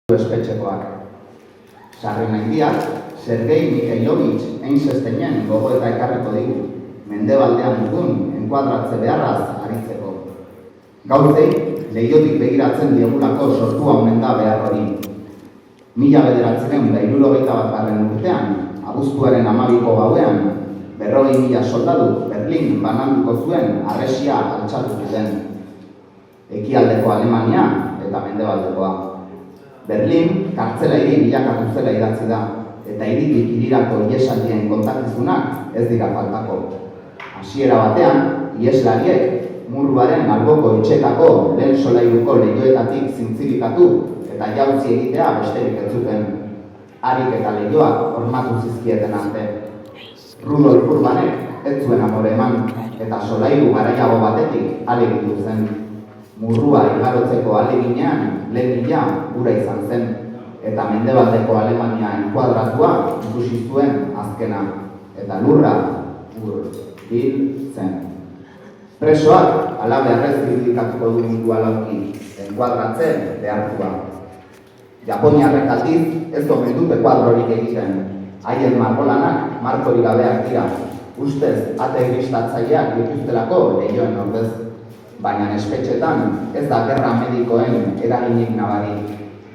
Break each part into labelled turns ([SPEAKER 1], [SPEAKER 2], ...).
[SPEAKER 1] espetxekoak. Sarri nahidiak, Sergei Mikhailovich Einsteinen gogoeta ekarriko digu, mendebaldean dugun enkuadratze beharraz aritzeko. Gauzei, leihotik begiratzen diegulako sortua omen da behar hori. 1971 urtean, abuztuaren 12ko gauean, 40.000 soldadu Berlin bananduko zuen harresia altxatu zuten. Ekialdeko Alemania eta mendebaldekoa. Berlin kartzela hiri bilakatu zela idatzi da, eta hiritik hirirako ihesaldien kontakizunak ez dira faltako. Hasiera batean, iheslariek murruaren alboko etxetako lehen solairuko leihoetatik zintzilikatu eta jauzi egitea besterik ez zuten. Harik eta leihoak hormatu zizkieten arte. Rudolf Urbanek ez zuen amore eman, eta solairu garaiago batetik alegitu zen. Murrua igarotzeko aleginean lehen gura izan zen, eta mendebaldeko Alemania enkuadratua ikusi zuen azkena, eta lurra hil zen. Presoak halabeharrez irudikatuko du mundua lauki, enkuadratzen behartua. Japoniarrek aldiz ez omen dute kuadrorik egiten, haien margolanak markorik gabeak dira, ustez ate gristatzaileak dituztelako leihoen ordez. Baina espetxetan ez da gerra medikoen eraginik nabari.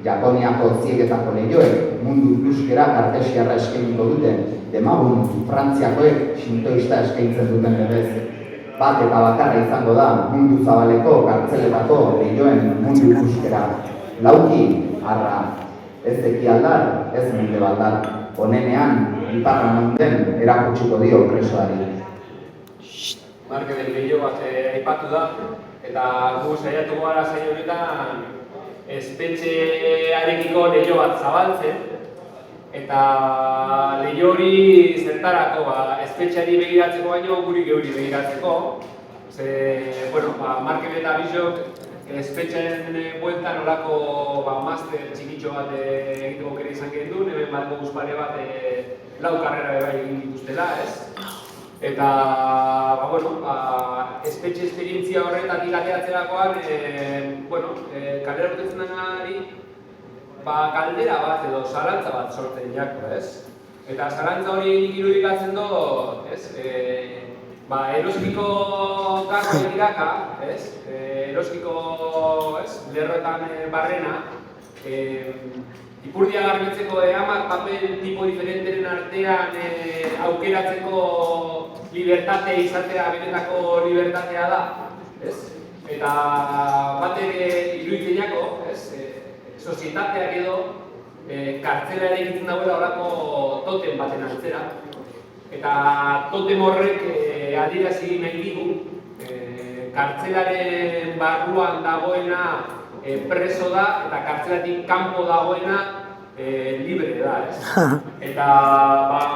[SPEAKER 1] Japoniako ziegetako leihoek mundu ikuskera kartesiarra eskainiko dute, demagun Frantziakoek sintoista eskaintzen duten legez. Bat eta bakarra izango da mundu zabaleko kartzeletako leihoen mundu ikuskera. Lauki, arra, ez ekialdar, ez mendebaldar. Honenean, iparra monden erakutsiko dio presoari.
[SPEAKER 2] Marketen leiho bat aipatu da, eta gu saiatuko gara saio honetan espetxearekiko leiho bat zabaltzen, eta leiho hori zertarako espetxeari begiratzeko baino guri geuri begiratzeko. Marken eta Bishop espetxearen bueltan olako master txikitxo bat egiteko kere izan gendun, hemen bat guzpare bat lau karrera bai egin dituztela, ez? Eta, espetxe esperientzia horretatik ateratzerakoan, kalera urtetzen denari, kaldera bat edo zalantza bat sortzen jako, ez? Eta zalantza hori nik irudikatzen du, ez? Eroskiko karroen iraka, ez? Eroskiko, ez? Lerroetan barrena, ipurdia garbitzeko hamar papel tipo diferenteren artean aukeratzeko libertate izatea benetako libertatea da, ez? Eta batek iruditzen jako, ez? Sozietateak edo kartzela ere egiten dagoela horako totem baten antzera. Eta totem horrek adierazi nahi digu, kartzelaren barruan dagoena preso da, eta kartzelatik kanpo dagoena libre da, ez? Eta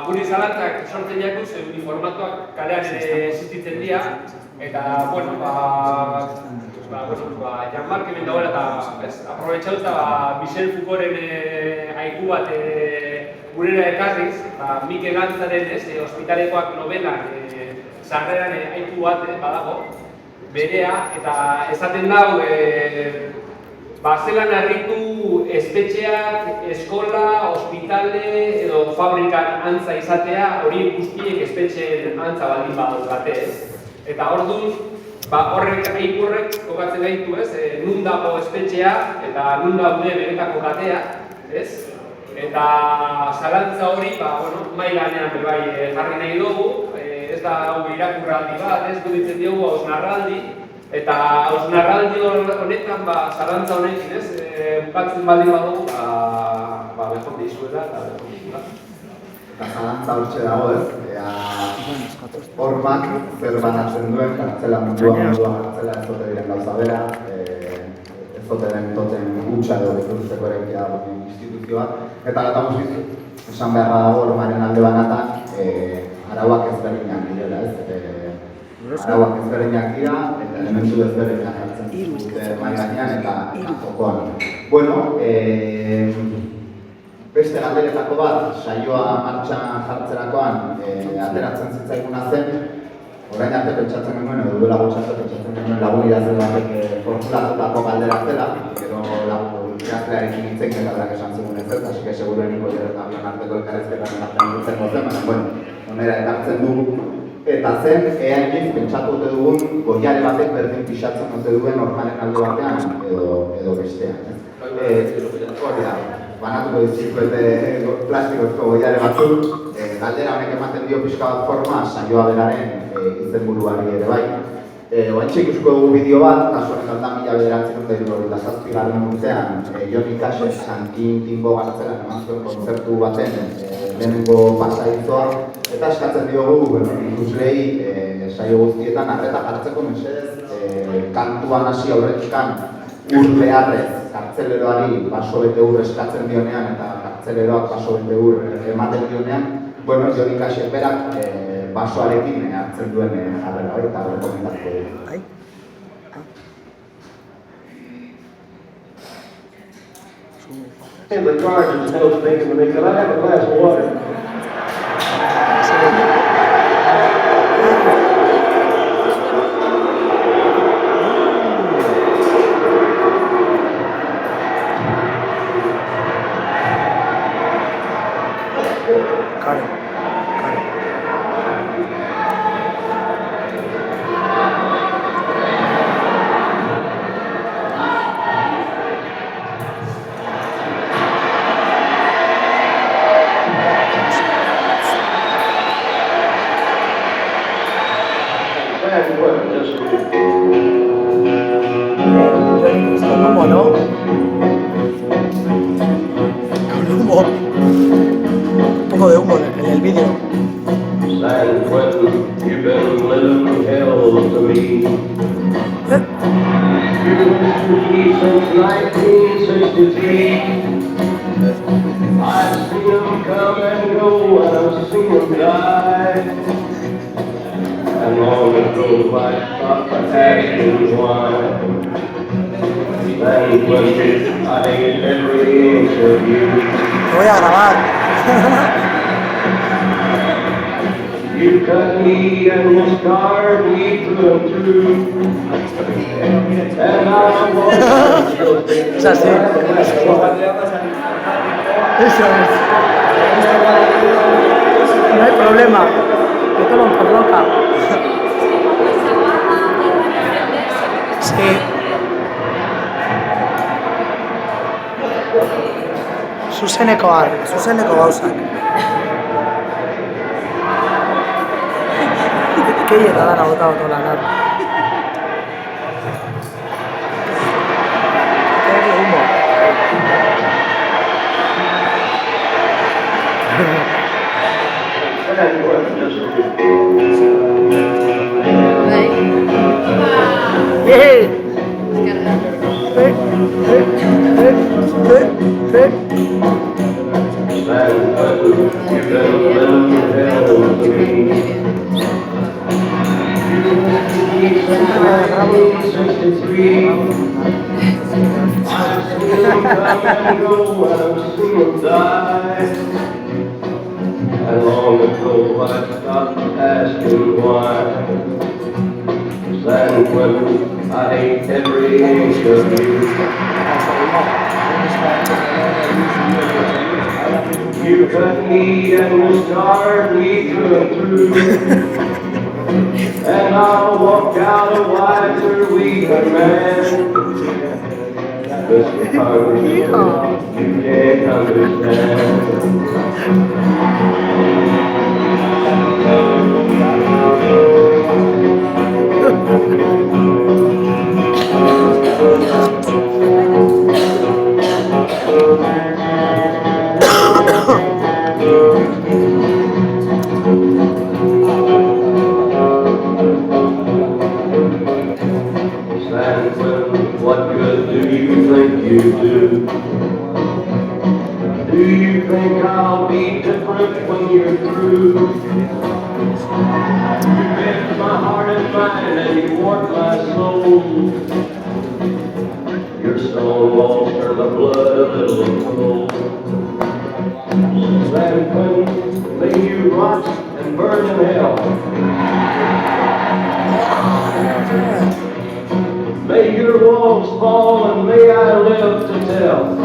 [SPEAKER 2] gure zalantzak sortzen jakuz, uniformatuak kalean ere existitzen dira, eta, Jean-Marc hemen dagoela eta aprobetxauta Michel Foucaultren haiku bat gurera ekarriz, Mikel Lantzaren ospitalekoak novelan sarreran haiku bat badago, berea, eta esaten dau, zelan harritu espetxeak, eskola, ospitale edo fabrikan antza izatea, hori guztiek espetxeen antza baldin badaukate, ez? Eta orduan, horrek aikurrek kokatzen gaitu, ez? Nun dago espetxea eta nun daude benetako katea, ez? Eta zalantza hori, mahai gainean jarri nahi dugu, ez da irakurraldi bat, ez duditzen diogu hausnarraldi, eta hausnarraldi honetan, zalantza honekin, ez? Bukatzen baldin badugu, behor dizuela eta behor dizuela.
[SPEAKER 1] Eta zalantza hortxe dago, ez? Hormak zer banatzen duen, kartzela mundua kartzela ez zote diren gauza bera, ez zote den toten gutxa edo bezurtzeko erekia instituzioak. Eta gata musiz, esan beharra dago hormaren alde banatan, arauak ezberdinak direla, ez? Arauak ezberdinak dira, eta elementu ezberdinak hartzen dute mahai gainean eta jokoan. Beste galderetako bat, saioa martxan jartzerakoan ateratzen zitzaiguna zen, orain arte pentsatzen genuen, edo duela gutxatu pentsatzen genuen lagun idazle batek formulatutako galdera zela, edo lagun idazlearekin hitzen eta berak esan zigun ez, así que seguruenik Oyer eta Bion arteko elkarrezketan artean dutzen gozen, baina, bueno, onera ekartzen dugu. Eta zen, eainiz, pentsatu ote dugun, goiare batek berdin pixatzen ote duen orkanen alde batean edo bestean. Hori da, banatuko dizkizuete plastikozko goiare batzuk, galdera honek ematen dio pixka bat forma saioa beraren izenburuari ere bai. Oantxe ikusiko dugu bideo bat, kasu honetan da 1977 urtean, Jon Ikasek Sankin Timbo Gartzelan eman zuen kontzertu baten lehenengo pasadizoa, eta eskatzen diogu ikuslei saio guztietan arreta jartzeko mesedez kantuan hasi aurretikan ur beharrez kartzeleroari baso bete ur eskatzen dionean eta kartzeleroak baso bete ur ematen dionean, Jon Ikasek berak basoarekin hartzen duen jarrera hori eta horreko komentatuko dugu.
[SPEAKER 3] And the guards are still thinking when they come, I have a glass of water.
[SPEAKER 4] Con humo, ¿no? Con humo. Un poco de humo en el vídeo.
[SPEAKER 3] San Quentin, you've been living hell to me. You've been since 1963. I've seen them come and go, and I've seen them die. And long ago I stopped asking why. San Quentin, I hate every inch of you.
[SPEAKER 4] Te voy a grabar.
[SPEAKER 3] You cut me and you scarred me through and through. And I was
[SPEAKER 4] Es así. Eso es. No hay problema. Yo tomo por loca. Sí. Zuzeneko gauzak. Kehieta dara bota lanar. Qué humo.
[SPEAKER 3] you've been living hell to me. Since 1963, I've seen them come and go, and I've seen them die. And long ago I stopped asking why. San Quentin, I hate every inch of you. You cut me and you scarred me through and through. And I'll walk out a wiser, weaker man. This because you can't understand. San Quentin, what good do you think you do? Do you think I'll be different when you're through? You bent my heart and mind and you warped my soul. Your stone walls turn the blood a little cold. San Quentin, may you rot and burn in hell. May your walls fall and may I live to tell. yourself.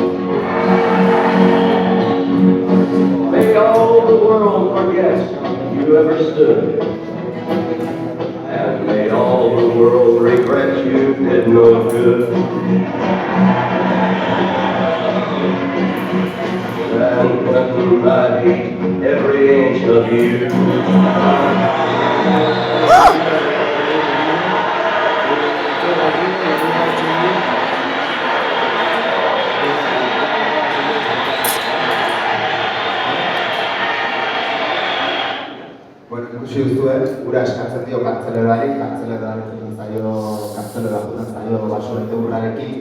[SPEAKER 3] May all the world forget you ever stood. And may all the world regret you did no good. And when I hate every inch of you.
[SPEAKER 1] Bueno, ikusi duzue, gura eskatzen dio kartzelerari zuten zaio basorete urrarekin,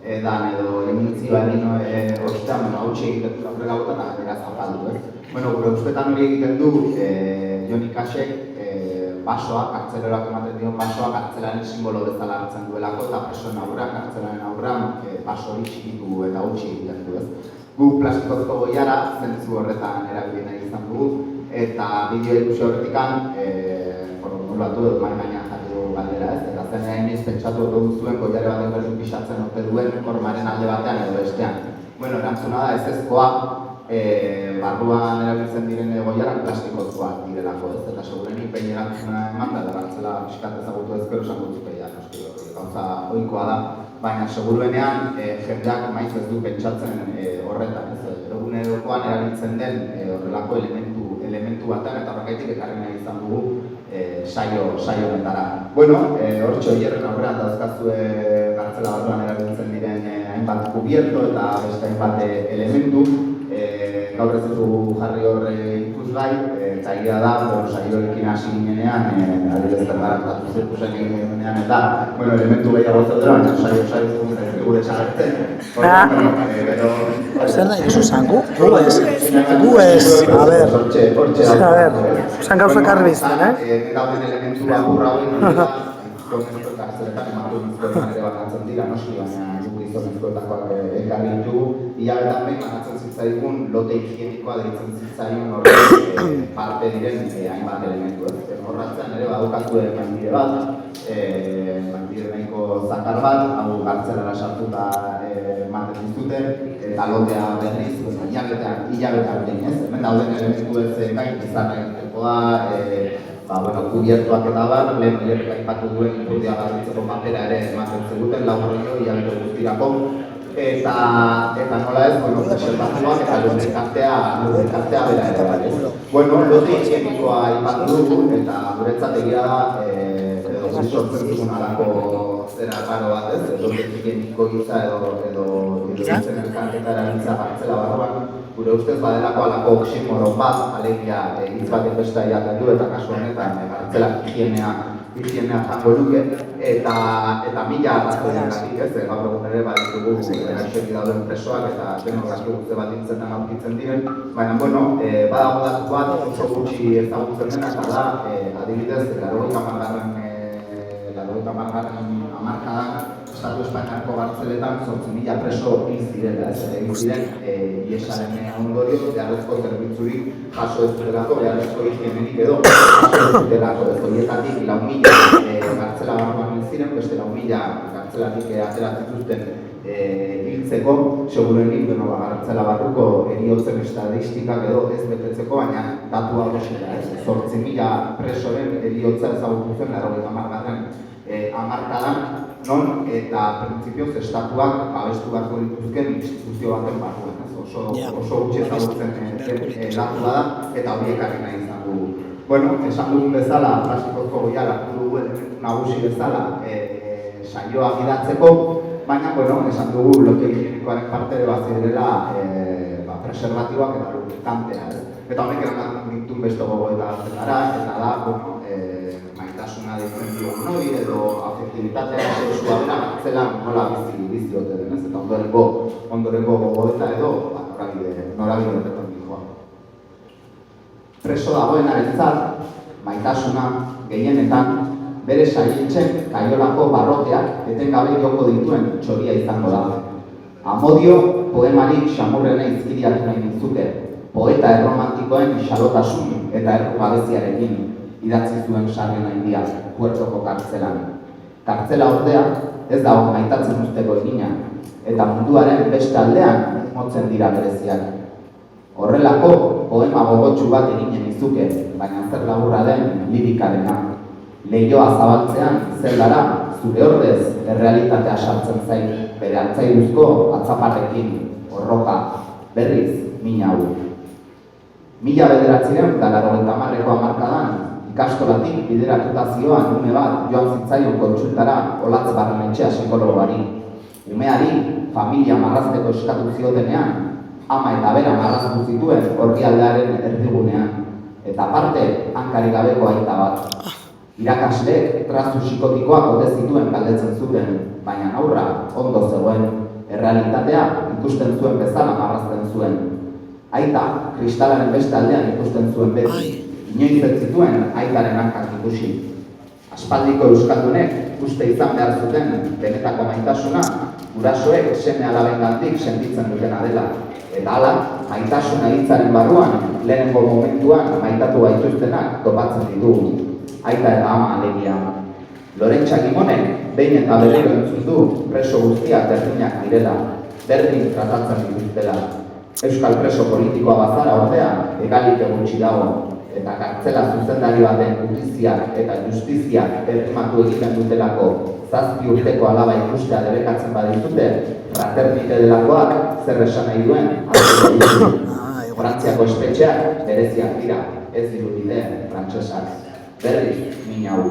[SPEAKER 1] edan edo emintzioa egin ostean, hautsi egiten du aurrera bota eta gainera zapaldu, ez? Bueno, gure ustetan hori egiten du, Jon Ikasek basoa, kartzelerako ematen dio basoa kartzelaren simbolo bezala hartzen duelako eta presoen aurrean, kartzelaren aurrean, baso hori txikitu eta hautsi egiten du, ez? Gu plastikozko goiara zentzu horretan erabili nahi izan dugu, eta bideo ikusi horretikan, formulatu dut mahai gainean jarri dugu galdera, ez? Eta zen iniz pentsatu dut zuen goiare baten berdu pisatzen ote duen formaren alde batean edo bestean. Bueno, erantzuna da ezezkoa, barruan erabiltzen diren goiarak plastikozkoak direlako, ez? Eta segurenik behin erantzuna eman da, gartzela piskat ezagutu ezkero esan dut zupeia, noski gauza ohikoa da, baina seguruenean jendeak maiz ez du pentsatzen horretan, ez? Egunerokoan erabiltzen den horrelako elementu batean eta horrekaitik ekarri nahi izan dugu saio honetara. Bueno, hortxo hierren aurrean dauzkazue gartzela barruan erabiltzen diren hainbat kubierto eta beste hainbat elementu. Gaur ez dugu jarri horre ikusgai, eta egia da, saioekin hasi ginenean, adibidez berdarantatu zirkusen ginenean eta, bueno, elementu gehiago zeudera, baina saio gure txagertzen.
[SPEAKER 4] Zer da, iso zan, gu ez, a ber, zan gauzak argi bizten,
[SPEAKER 1] Gauden elementu bakurra hori, gizonezko eta zeletan ematu nizkoetan ere banatzen dira, noski, baina gizonezkoetakoak ekarri ditugu. Hilabetan behin banatzen zitzaikun lote higienikoa deitzen zitzaion horren parte diren hainbat elementu. Horratzen ere badukatu mandire bat, mandire nahiko zakar bat, hau gartzelara sartuta ematen dizute, eta lotea berriz, hilabetan behin ez. Hemen dauden elementu ez gain izan egiteko da, kubiertuak eta bar, lehen aipatu duen ipurdia garritzeko papera ere ematen zeguten, laurroio, hilabete guztirako, eta nola ez, preservazioak eta lurrekartea bera ere bai. Bueno, lote higienikoa aipatu dugu, eta guretzat egia da, edo sortzen dugun alako zera karo bat ez, lote higieniko gisa edo iruditzen elkarketa erabiltza gartzela barruan, gure ustez badelako alako oximoro bat, alegia hitz baten beste jaten du eta kasu honetan gartzelak higienea jango luke eta mila arrazoiengatik ez, gaur egun ere baditugu gaixoki dauden presoak eta denok asko baldintzetan aurkitzen diren, baina bueno, badago datu bat oso gutxi ezagutzen dena eta da, adibidez, 80. hamarkadan Estatu Espainiako gartzeletan 8.000 preso hil zirela, egin ziren iesaren ondorio, beharrezko zerbitzurik jaso ez dutelako, beharrezko higienenik edo jaso ez dutelako. Horietatik 4.000 gartzela barruan hil ziren, beste 4.000 gartzelatik atera zituzten hiltzeko, segurenik gartzela barruko heriotzen estatistikak edo ez betetzeko, baina datua hori 8.000 presoren heriotza ezagutu zen 80. hamarkadan, non eta printzipioz estatuak babestu beharko dituzken instituzio baten barruan. Oso gutxi ezagutzen datu da eta hori ekarri nahi izan dugu. Bueno, esan dugun bezala, plastikozko goiara dugu elementu nagusi bezala saioa gidatzeko, baina, esan dugu lote higienikoaren parte ere bazirela preservatiboak eta lubrikantea. Eta honek eramaten ditun beste gogoeta eta da, maitasuna ditzen duen hori edo afektibitatea sexua bera gartzelan nola bizi ote denez eta ondorengo gogoeta edo norabide horretan dihoa. Preso dagoenarentzat, maitasuna gehienetan bere saietzen kaiolako barroteak etengabe joko dituen txoria izango da. Amodio poemarik xamurrena izkiriatu nahi dintzuke, poeta erromantikoen xalotasun eta errugabeziarekin idatzi zuen sarren handia Puertoko kartzelan. Kartzela ordea ez dago maitatzen usteko egina, eta munduaren beste aldean motzen dira bereziak. Horrelako poema gogotsu bat eginen izuke, baina zer laburra den lirikarena. Leioa zabaltzean zeldara zure ordez errealitatea sartzen zain, bere altzairuzko atzaparrekin, horroka, berriz, mina hau. 1990ko hamarkadan, ikastolatik bideratuta zioan ume bat joan zitzaion kontsultara Olatz Barrenetxea psikologoari. Umeari familia marrazteko eskatu ziotenean, ama eta bera marraztu zituen orrialdearen erdigunean, eta aparte hankari gabeko aita bat. Irakasleek trazu psikotikoak ote zituen galdetzen zuten, baina aurra ondo zegoen, errealitatea ikusten zuen bezala marrazten zuen. Aita, kristalaren beste aldean ikusten zuen beti, inoiz ez zituen aitaren hankak ikusi. Aspaldiko euskaldunek uste izan behar zuten benetako maitasuna, gurasoek seme alabengandik sentitzen dutena dela. Eta hala, maitasuna hitzaren barruan, lehenengo momentuan maitatu gaituztenak topatzen ditugu. Aita eta ama alegia. Lorentza Gimonek behin eta berriro entzun du preso guztiak berdinak direla, berdin tratatzen dituztela. Euskal preso politikoa bazara ordea, egalite gutxi dago, eta kartzela zuzendari baten justiziak eta justiziak errimatu egiten dutelako 7 urteko alaba ikustea debekatzen baditute, fraternite delakoak zer esan nahi duen Frantziako espetxeak bereziak dira, ez dirudite frantsesak. Berriz, mina hau.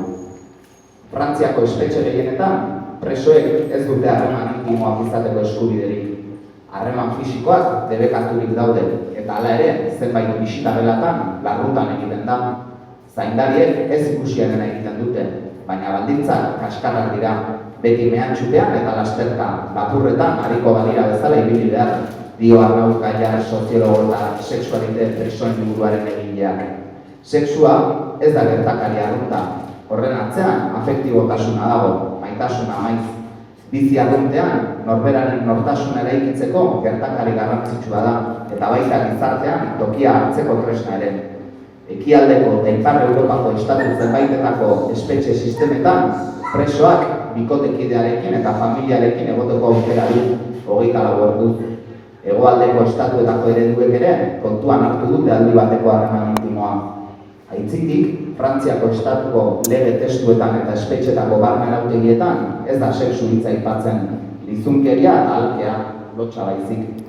[SPEAKER 1] Frantziako espetxe gehienetan, presoek ez dute harreman intimoak izateko eskubiderik. Harreman fisikoak debekaturik daude, eta hala ere, zenbait bisita belatan larrutan egiten da. Zaindariek ez ikusiarena egiten dute, baina baldintzak kaskarrak dira, beti mehatxupean eta lasterka, lapurretan hariko badira bezala ibili behar, dio Arnaud Gaiar soziologo eta sexualite presoen inguruaren egileak. Sexua ez da gertakari arrunta, horren atzean afektibotasuna dago, maitasuna maiz. Bizi arruntean, norberaren nortasuna eraikitzeko gertakari garrantzitsua da, eta baita gizartean tokia hartzeko tresna ere. Ekialdeko eta Ipar Europako estatu zenbaitetako espetxe sistemetan, presoak bikotekidearekin eta familiarekin egoteko aukera du, 24 orduz. Hegoaldeko estatuetako ereduek ere kontuan hartu dute aldi bateko harreman intimoa. Aitzitik, Frantziako estatuko lege testuetan eta espetxetako barne arautegietan ez da sexu hitza aipatzen, lizunkeria eta alkea lotsa baizik.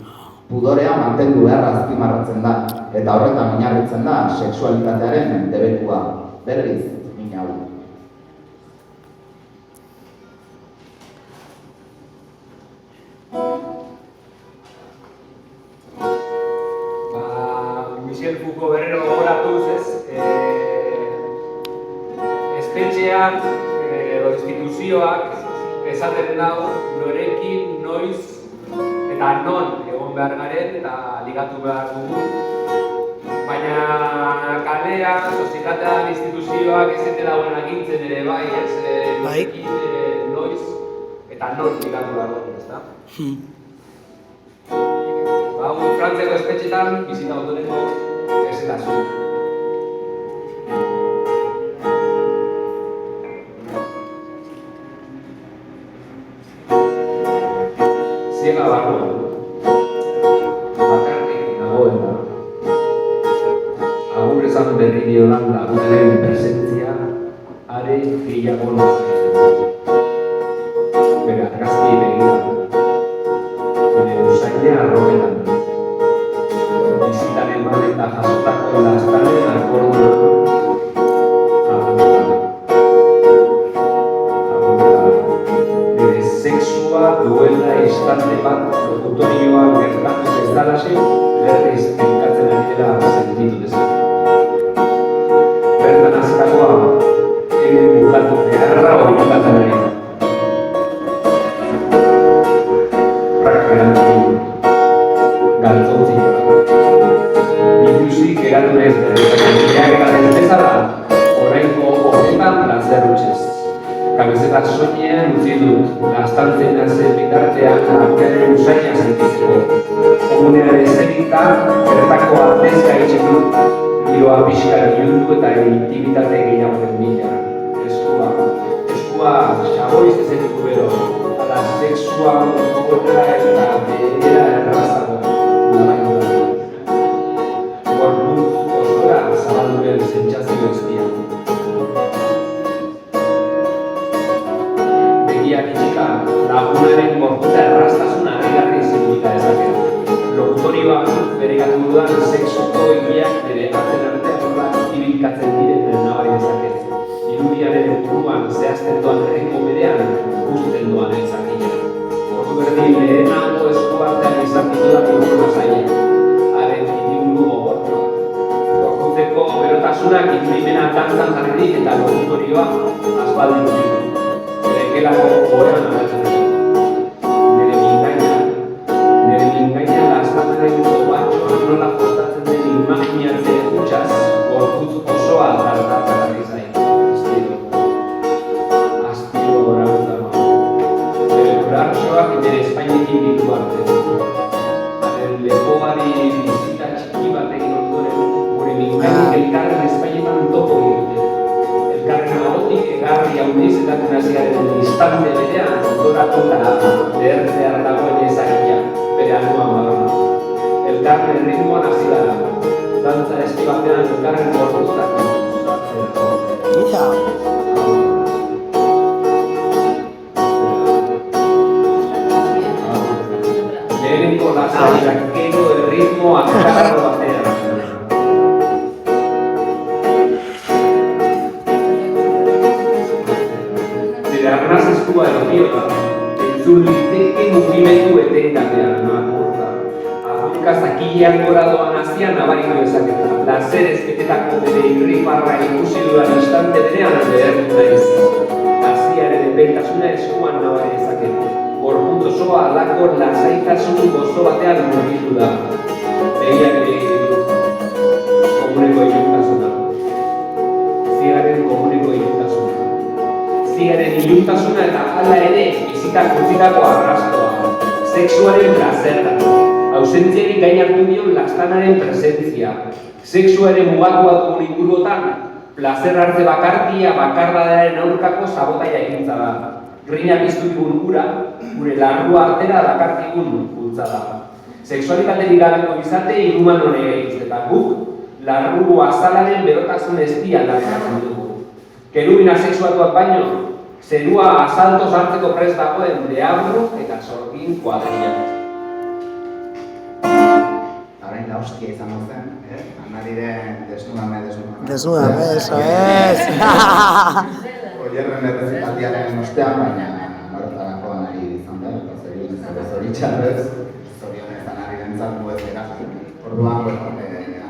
[SPEAKER 1] Pudorea mantendu beharra azpimarratzen da, eta horretan oinarritzen da sexualitatearen debekua, berriz, mina hau.
[SPEAKER 2] Michel Foucault berriro gogoratuz, espetxeak edo instituzioak esaten dago norekin, noiz eta non egon behar garen eta ligatu behar dugu. Baina kalea, sozietatean, instituzioak ez zete dagoen agintzen ere bai, norekin, noiz eta non ligatu behar dugu, ezta? Frantziako espetxetan bizita autoneko ezetasun. Ziega barruan, bakarrik nagoena, agur esan berri diodan lagunaren presentzia, are gehiago nozien. Bere argazki begira, bere usaina arrogetan, bizitaren maleta jasotako lastaren akordua, bere sexua duela istante bat lokutorioan gertatu bezalaxe, berriz tenkatzen ari dela sentitu dezake. Bertan azkakoa, ere bukatu beharra hori bukatzen ari da. Geratu ez ez bezala, oraingo horretan plazer utxez. Kamizetak soinean utzi dut, lastantzen nazen bitartean aurkaren usaina sentitzeko. Komunearen zerika, bertako atezka itxen dut, giroa pixka ilundu eta intimitate gehiagoen bila. Eskua xaboiz ezetuko bero, eta sexua gogorra eta behera errazago labaino da. Gorputz osora zabaldu den sentsazio eztia. Begiak itxika lagunaren gorputza erraztasuna harrigarri zirudika dezake. Lokutorioa berekatu dudan sexuko hileak bere atzen artean nola ibilkatzen diren nabari dezake. Irudiaren buruan zehazten doan erritmo berean guzten doan ezakila. Ordu berdin lehenago eskuartean izartitu da bihurra zaila. Haren itiburu gogortua. Gorputzeko berotasunak irudimena dantzan jarririk eta lokutorioa aspaldi ditu. Bere gelako goean agertzen. Nere mingaina lastanaren gobatxoan nola jostatzen den imaginatzea utxaz, gorputz osoa aldartatzen ari zain. Artxoak bere Espainekin ditu arte. Haren lepoari bizita txiki bat egin ondoren, gure mingainik elkarren Espainetan topo egite. Elkarren ahotik egarri handiz eta naziaren instante berean ondoratu eta lehertzear dagoen ezagia, bere almoan barona. Elkarren ritmoan hasi da. Dantza eski batean elkarren gorpuztak. Lehenengo lasaiak gero erritmo azkarro batean. Bere arnaz eskua erotiota, entzun liteke mugimendu etengatean apurta. Apurka zakilean gora doan azian nabaritu ezaketa. Lazer ezketetako bere irrifarra ikusi dudan instante berean behertu naiz. Aziaren epeitasuna eskuan nabari ezaketa. Gorputz osoa alakor lasaitasun gozo batean murgildu da. Begiak ere ditu. Komuneko iluntasuna. Zigaren komuneko iluntasuna. Zigaren iluntasuna eta hala ere bizitak utzitako arrastoa. Sexuaren plazerra. Ausentziari gain hartu dion lastanaren presentzia. Sexuaren mugatua dugun inguruotan, plazer hartze bakartia bakardadaren aurkako sabotaia ekintza da. Grina piztu digun ura, gure larrua artera dakartigun bultza da. Sexualitaterik gabeko izate inhuman honega ikuste eta guk larru azalaren berotasun eztia aldarrikatzen dugu. Kerubina sexuatuak baino, zerua asaltos hartzeko prest dagoen deabru eta sorgin kuadriak.
[SPEAKER 1] Orain da hostia izango zen, Anariren desnudame.
[SPEAKER 4] Desnudame, eso es.
[SPEAKER 1] Oierren errezitaldiaren ostean, baina horretarako Anari izan da, eta zoritxarrez, zorionez Anariren zango ez gara. Orduan,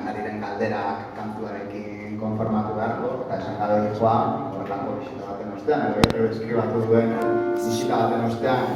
[SPEAKER 1] Anariren galderak kantuarekin konformatu beharko, eta esan gabe joa, horrelako bisita baten ostean, edo eskribatu duen bisita baten ostean,